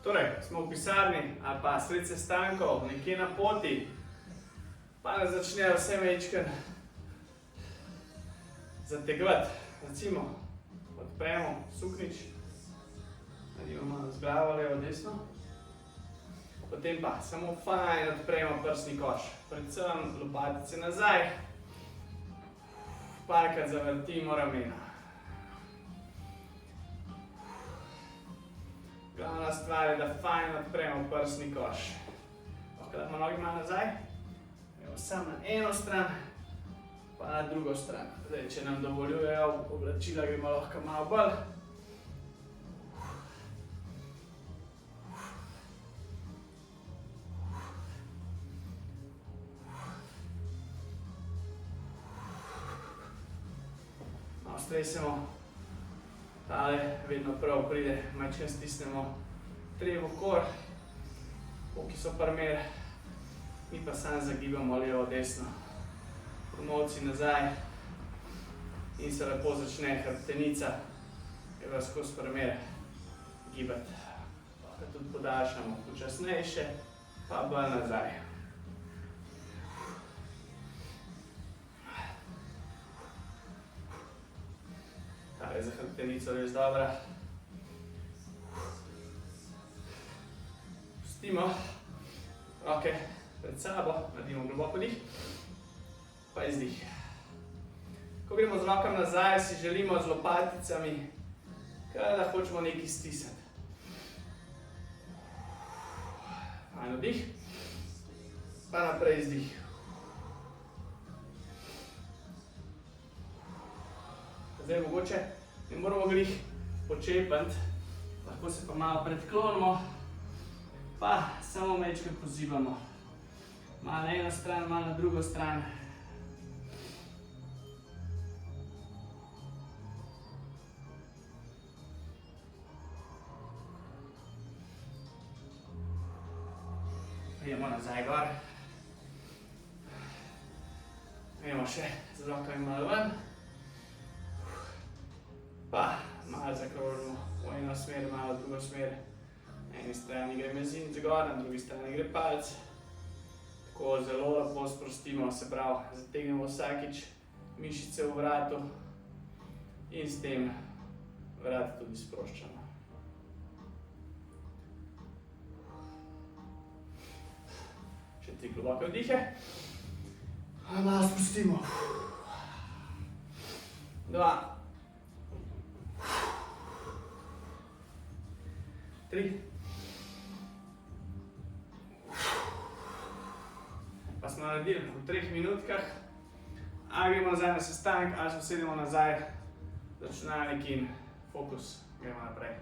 Torej, smo v pisarni ali pa sred sestankov, nekje na poti, pa nas začnejo vse mečken zategovati. Recimo, odpremo suknič, naredimo malo z glavo levo desno, potem pa samo fajn odpremo prsni koš, predvsem lopatice nazaj, parkrat zavrtimo ramena. Glavna stvar je, da fajn odpremo prsni koš. Lahko damo nogi malo nazaj, gremo samo na eno stran, pa na drugo stran. Zdaj, če nam dovoljujejo oblačila, gremo lahko malo bolj. Malo stresemo. Tale vedno prav pride, majčkeno stisnemo trevo kor, poki so primer, mi pa samo zagibamo levo desno. Komolci nazaj in se lepo začne hrbtenica, ki vas skozi primer gibati. Lahko tudi podaljšamo počasnejše, pa bolj nazaj. Ta je za hrbtenico res dobra. Pustimo roke pred sabo, naredimo globoko dih, pa izdih. Ko gremo z rokami nazaj, si želimo z lopaticami, da hočemo nekaj stisniti. Fajn vdih, pa naprej izdih. Zdaj mogoče ne moramo glih počepniti, lahko se pa malo predklonimo, pa samo majčkeno pozibamo. Malo na eno stran, malo na drugo stran. Prijemo nazaj gor. Gremo še z rokami malo ven. Pa malo zakrožimo v eno smer, malo v drugo smer. Na eni strani gre mezinec gor, na drugi strani gre palec. Tako zelo lepo sprostimo, se pravi, zategnemo vsakič mišice v vratu in s tem vrat tudi sproščamo. Še 3 globoke vdihe. Malo spustimo. 2. 3. Pa smo naredili v 3 minutkah. Ali gremo nazaj na sestanek, ali se usedemo nazaj, računalnik in fokus. Gremo naprej.